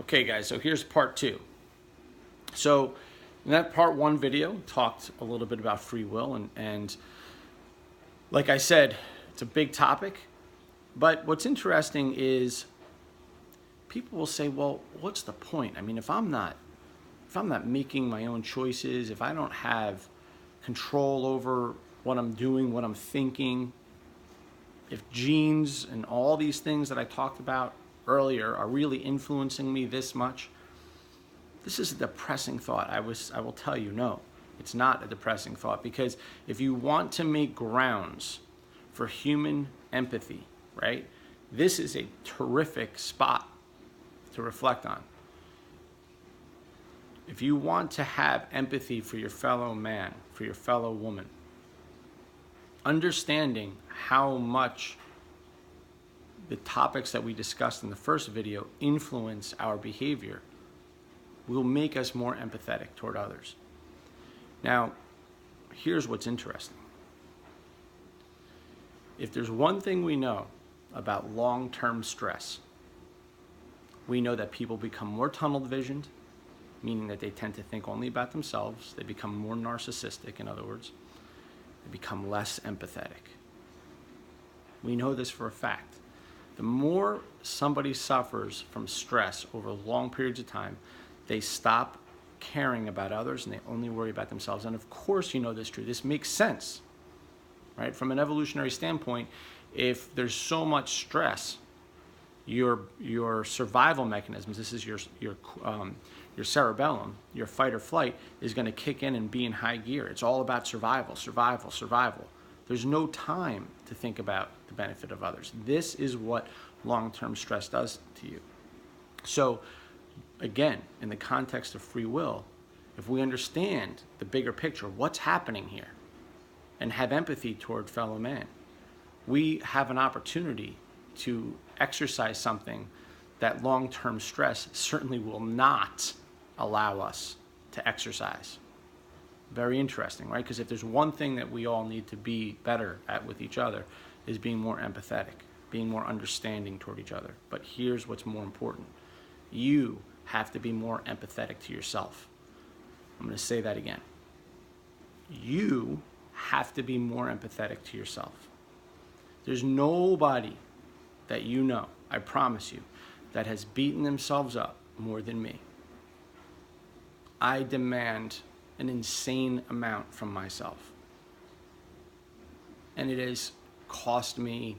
Okay guys, so here's part two. So in that part one video, talked a little bit about free will and like I said, it's a big topic, but what's interesting is people will say, well, what's the point? I mean, if I'm not making my own choices, if I don't have control over what I'm doing, what I'm thinking, if genes and all these things that I talked about earlier are really influencing me this much, this is a depressing thought. I will tell you, no, it's not a depressing thought, because if you want to make grounds for human empathy, right, this is a terrific spot to reflect on. If you want to have empathy for your fellow man, for your fellow woman, understanding how much the topics that we discussed in the first video influence our behavior will make us more empathetic toward others. Now, here's what's interesting. If there's one thing we know about long-term stress, we know that people become more tunnel-visioned, meaning that they tend to think only about themselves. They become more narcissistic, in other words. They become less empathetic. We know this for a fact. The more somebody suffers from stress over long periods of time, they stop caring about others and they only worry about themselves. And of course you know this is true. This makes sense, right? From an evolutionary standpoint, if there's so much stress, your survival mechanisms, this is your cerebellum, your fight or flight, is going to kick in and be in high gear. It's all about survival, survival, survival. There's no time to think about the benefit of others. This is what long-term stress does to you. So again, in the context of free will, if we understand the bigger picture, what's happening here, and have empathy toward fellow man, we have an opportunity to exercise something that long-term stress certainly will not allow us to exercise. Very interesting, right? Because if there's one thing that we all need to be better at with each other, is being more empathetic, being more understanding toward each other. But here's what's more important. You have to be more empathetic to yourself. I'm going to say that again. You have to be more empathetic to yourself. There's nobody that you know, I promise you, that has beaten themselves up more than me. I demand an insane amount from myself. And it has cost me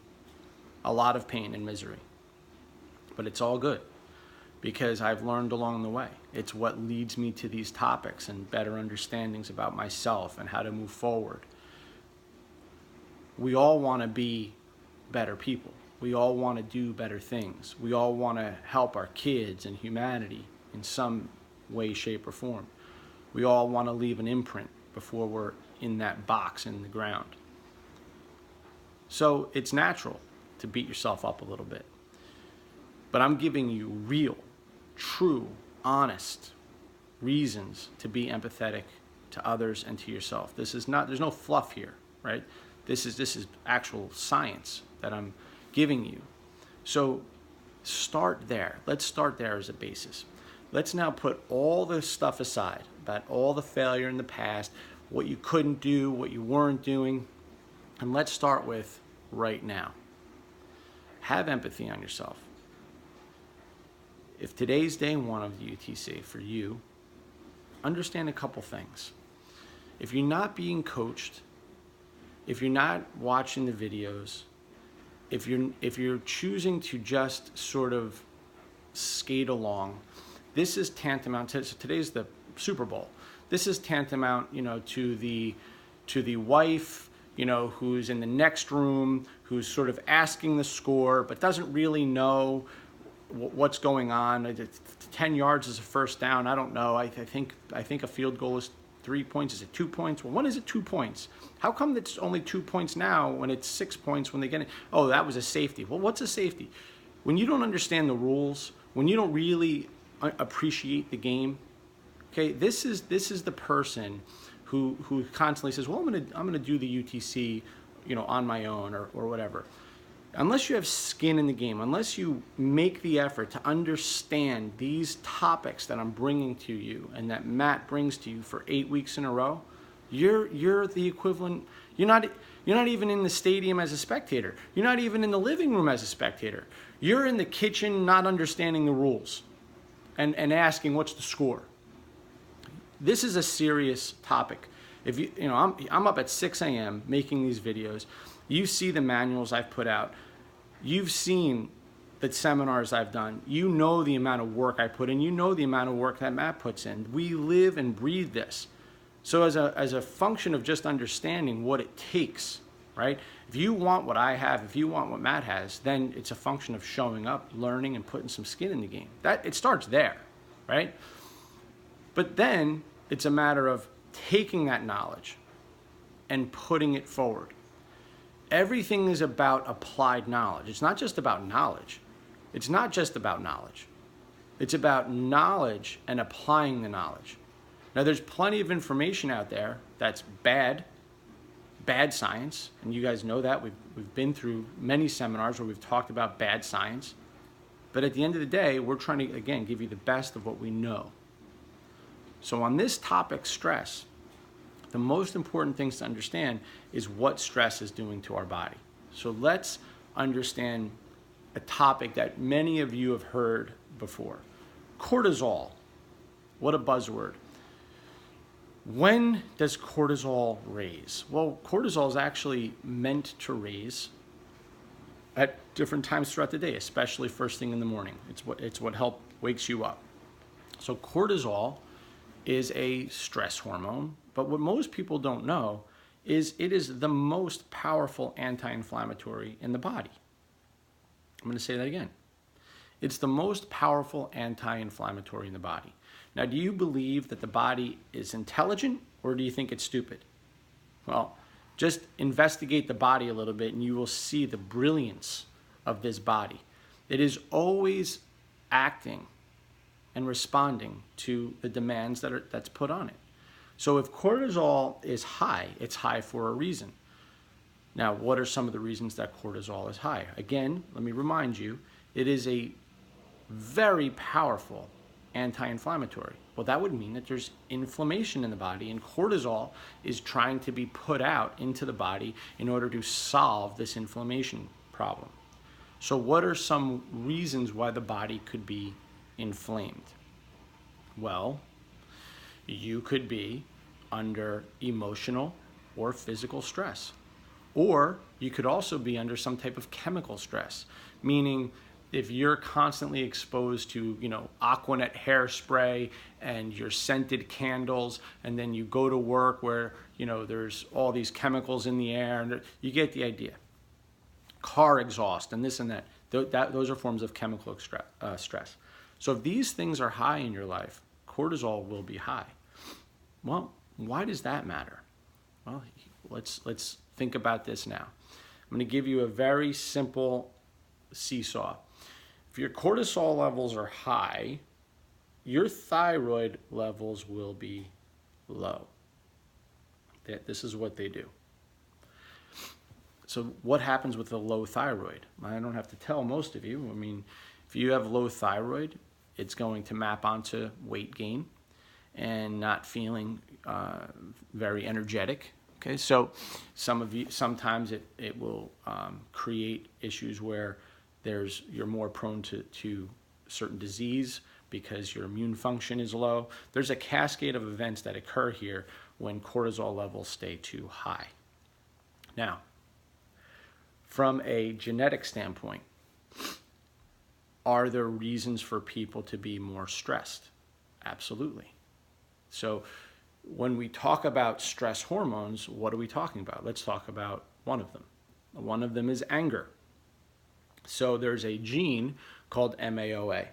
a lot of pain and misery. But it's all good, because I've learned along the way. It's what leads me to these topics and better understandings about myself and how to move forward. We all want to be better people. We all want to do better things. We all want to help our kids and humanity in some way, shape, or form. We all want to leave an imprint before we're in that box in the ground. So it's natural to beat yourself up a little bit. But I'm giving you real, true, honest reasons to be empathetic to others and to yourself. This is not, there's no fluff here, right? This is actual science that I'm giving you. So start there. Let's start there as a basis. Let's now put all this stuff aside about all the failure in the past, what you couldn't do, what you weren't doing, and let's start with right now. Have empathy on yourself. If today's day one of the UTC for you, understand a couple things. If you're not being coached, if you're not watching the videos, if you're choosing to just sort of skate along, this is tantamount to, so today's the Super Bowl. This is tantamount, to the wife, who's in the next room, who's sort of asking the score, but doesn't really know what's going on. 10 yards is a first down. I don't know. I think a field goal is 3 points. Is it 2 points? Well, when is it 2 points? How come it's only 2 points now when it's 6 points when they get it? Oh, that was a safety. Well, what's a safety? When you don't understand the rules, when you don't really appreciate the game, okay, this is the person who constantly says, well, I'm gonna do the UTC, on my own or whatever. unless you have skin in the game, unless you make the effort to understand these topics that I'm bringing to you and that Matt brings to you for 8 weeks in a row, you're the equivalent. You're not even in the stadium as a spectator. You're not even in the living room as a spectator. You're in the kitchen not understanding the rules and asking what's the score. This is a serious topic. If I'm up at 6 a.m. making these videos. You see the manuals I've put out. You've seen the seminars I've done. You know the amount of work I put in. You know the amount of work that Matt puts in. We live and breathe this. So as a function of just understanding what it takes, right? If you want what I have, if you want what Matt has, then it's a function of showing up, learning, and putting some skin in the game. It starts there, right? But then it's a matter of taking that knowledge and putting it forward. Everything is about applied knowledge. It's not just about knowledge. It's not just about knowledge. It's about knowledge and applying the knowledge. Now, there's plenty of information out there that's bad science, and you guys know that. We've been through many seminars where we've talked about bad science. But at the end of the day, we're trying to, again, give you the best of what we know. So on this topic, stress, the most important things to understand is what stress is doing to our body. So let's understand a topic that many of you have heard before. Cortisol. What a buzzword. When does cortisol raise? Well, cortisol is actually meant to raise at different times throughout the day, especially first thing in the morning. It's what wakes you up. So cortisol is a stress hormone, but what most people don't know is it is the most powerful anti-inflammatory in the body. I'm going to say that again. It's the most powerful anti-inflammatory in the body. Now, do you believe that the body is intelligent, or do you think it's stupid? Well, just investigate the body a little bit and you will see the brilliance of this body. It is always acting and responding to the demands that's put on it. So if cortisol is high, it's high for a reason. Now, what are some of the reasons that cortisol is high? Again, let me remind you, it is a very powerful anti-inflammatory. Well, that would mean that there's inflammation in the body, and cortisol is trying to be put out into the body in order to solve this inflammation problem. So what are some reasons why the body could be inflamed? Well, you could be under emotional or physical stress. Or you could also be under some type of chemical stress, meaning if you're constantly exposed to, Aquanet hairspray and your scented candles, and then you go to work where, there's all these chemicals in the air, and you get the idea. Car exhaust and this and that. Those are forms of chemical stress. So if these things are high in your life, cortisol will be high. Well, why does that matter? Well, let's think about this now. I'm going to give you a very simple seesaw. If your cortisol levels are high, your thyroid levels will be low. This is what they do. So what happens with the low thyroid? I don't have to tell most of you. I mean, if you have low thyroid, it's going to map onto weight gain and not feeling very energetic. Okay, so sometimes it will create issues where you're more prone to certain disease because your immune function is low. There's a cascade of events that occur here when cortisol levels stay too high. Now, from a genetic standpoint, are there reasons for people to be more stressed? Absolutely. So when we talk about stress hormones, what are we talking about? Let's talk about one of them. One of them is anger. So there's a gene called MAOA.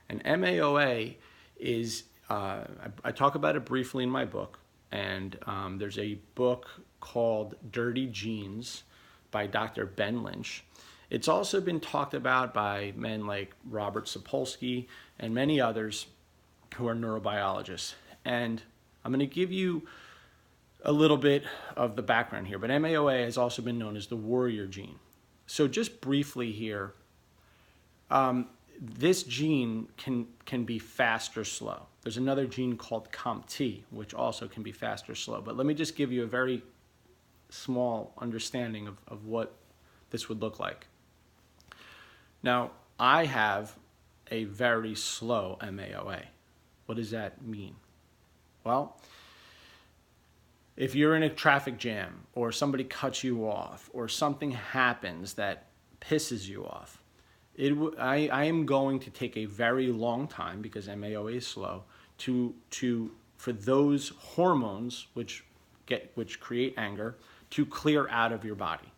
And MAOA is, I talk about it briefly in my book, and there's a book called Dirty Genes by Dr. Ben Lynch. It's also been talked about by men like Robert Sapolsky and many others who are neurobiologists. And I'm going to give you a little bit of the background here, but MAOA has also been known as the warrior gene. So just briefly here, this gene can be fast or slow. There's another gene called COMT, which also can be fast or slow. But let me just give you a very small understanding of what this would look like. Now, I have a very slow MAOA. What does that mean? Well, if you're in a traffic jam or somebody cuts you off or something happens that pisses you off, I am going to take a very long time, because MAOA is slow, for those hormones which create anger to clear out of your body.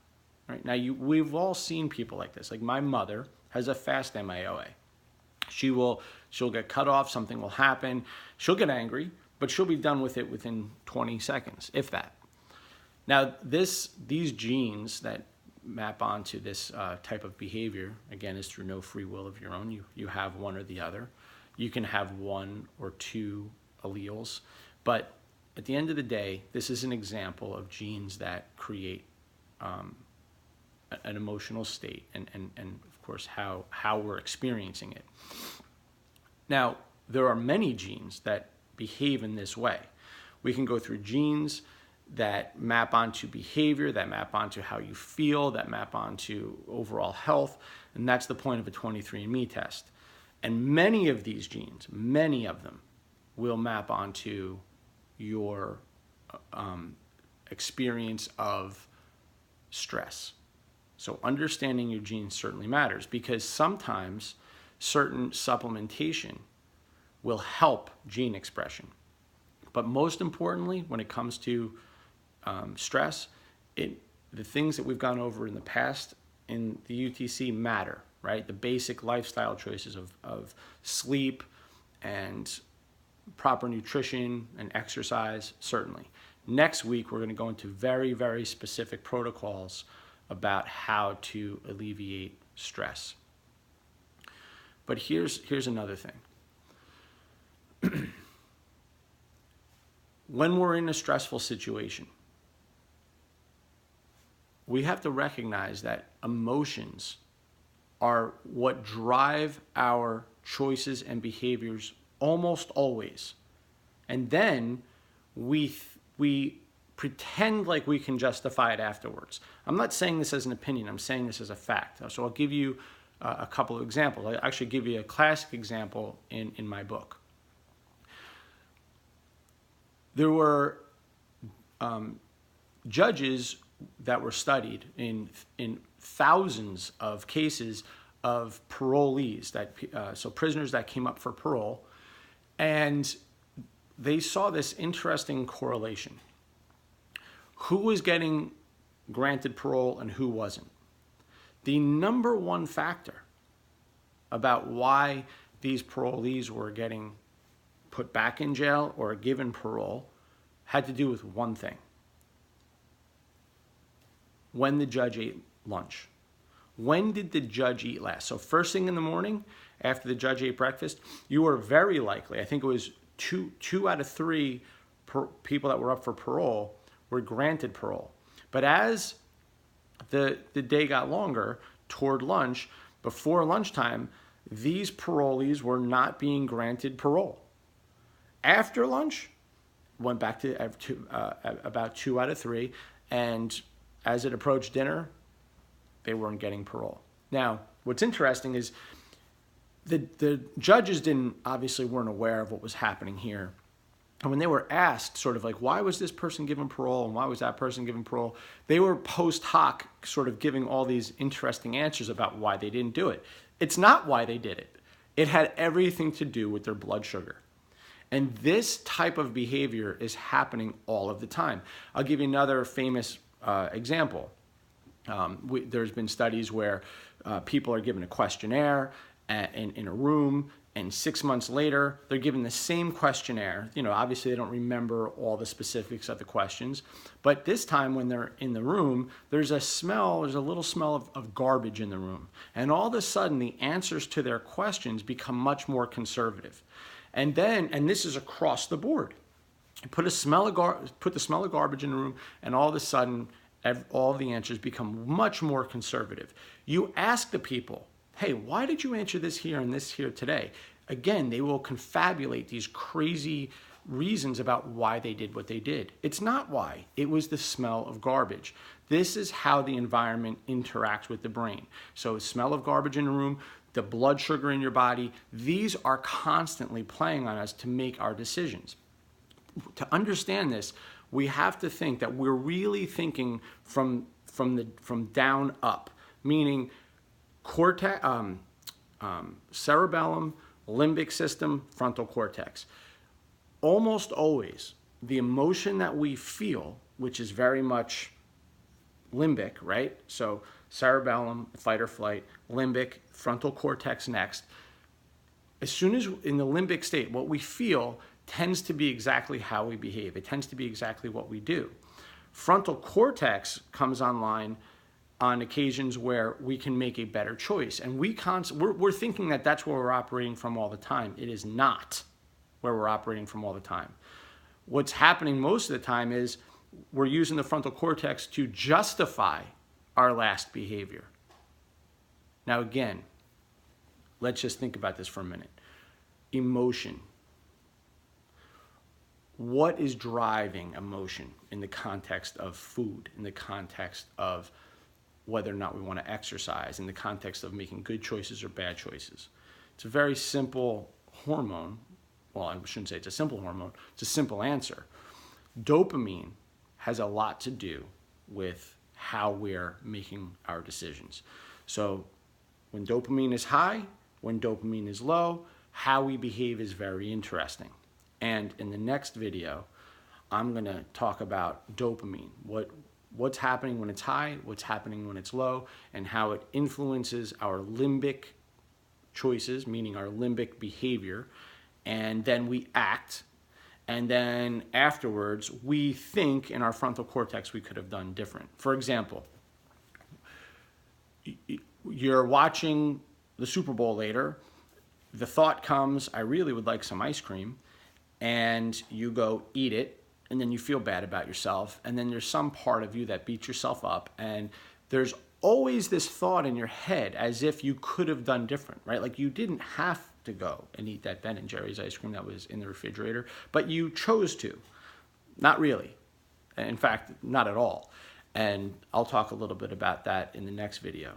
Right? Now, we've all seen people like this. Like my mother has a fast MAOA. She'll get cut off, something will happen, she'll get angry, but she'll be done with it within 20 seconds, if that. Now, these genes that map onto this type of behavior, again, is through no free will of your own. You have one or the other. You can have one or two alleles, but at the end of the day, this is an example of genes that create an emotional state and of course how we're experiencing it. Now, there are many genes that behave in this way. We can go through genes that map onto behavior, that map onto how you feel, that map onto overall health, and that's the point of a 23andMe test. And many of these genes, many of them, will map onto your experience of stress. So understanding your genes certainly matters, because sometimes certain supplementation will help gene expression. But most importantly, when it comes to stress, the things that we've gone over in the past in the UTC matter, right? The basic lifestyle choices of sleep and proper nutrition and exercise, certainly. Next week, we're going to go into very, very specific protocols about how to alleviate stress. But here's another thing. When we're in a stressful situation, we have to recognize that emotions are what drive our choices and behaviors almost always. And then we pretend like we can justify it afterwards. I'm not saying this as an opinion, I'm saying this as a fact. So I'll give you a couple of examples. I actually give you a classic example in my book. There were judges that were studied in thousands of cases of parolees, so prisoners that came up for parole, and they saw this interesting correlation. Who was getting granted parole and who wasn't? The number one factor about why these parolees were getting put back in jail or given parole had to do with one thing: when the judge ate lunch. When did the judge eat last? So first thing in the morning, after the judge ate breakfast, you were very likely, I think it was two out of three people that were up for parole were granted parole. But as the day got longer, toward lunch, before lunchtime, these parolees were not being granted parole. After lunch, went back to about 2 out of 3, and as it approached dinner, they weren't getting parole. Now, what's interesting is the judges obviously weren't aware of what was happening here. And when they were asked sort of like, why was this person given parole and why was that person given parole, they were post hoc sort of giving all these interesting answers about why they didn't do it. It's not why they did it. It had everything to do with their blood sugar. And this type of behavior is happening all of the time. I'll give you another famous example. There's been studies where people are given a questionnaire in a room, and 6 months later, they're given the same questionnaire. You know, obviously they don't remember all the specifics of the questions, but this time when they're in the room, there's a little smell of garbage in the room. And all of a sudden, the answers to their questions become much more conservative. And this is across the board. You put the smell of garbage in the room, and all of a sudden, all the answers become much more conservative. You ask the people, hey, why did you answer this here and this here today? Again, they will confabulate these crazy reasons about why they did what they did. It's not why. It was the smell of garbage. This is how the environment interacts with the brain. So smell of garbage in a room, the blood sugar in your body, these are constantly playing on us to make our decisions. To understand this, we have to think that we're really thinking from down up, meaning cerebellum, limbic system, frontal cortex. Almost always, the emotion that we feel, which is very much limbic, right? So cerebellum, fight or flight, limbic, frontal cortex next. As soon as in the limbic state, what we feel tends to be exactly how we behave. It tends to be exactly what we do. Frontal cortex comes online on occasions where we can make a better choice. And we're thinking that that's where we're operating from all the time. It is not where we're operating from all the time. What's happening most of the time is we're using the frontal cortex to justify our last behavior. Now again, let's just think about this for a minute. Emotion. What is driving emotion in the context of food, in the context of whether or not we want to exercise, in the context of making good choices or bad choices? It's a very simple hormone. Well, I shouldn't say it's a simple hormone. It's a simple answer. Dopamine has a lot to do with how we're making our decisions. So when dopamine is high, when dopamine is low, how we behave is very interesting. And in the next video, I'm going to talk about dopamine, what's happening when it's high, what's happening when it's low, and how it influences our limbic choices, meaning our limbic behavior, and then we act, and then afterwards we think in our frontal cortex we could have done different. For example, you're watching the Super Bowl later, the thought comes, I really would like some ice cream, and you go eat it, and then you feel bad about yourself, and then there's some part of you that beats yourself up, and there's always this thought in your head as if you could have done different, right? Like you didn't have to go and eat that Ben & Jerry's ice cream that was in the refrigerator, but you chose to. Not really. In fact, not at all. And I'll talk a little bit about that in the next video.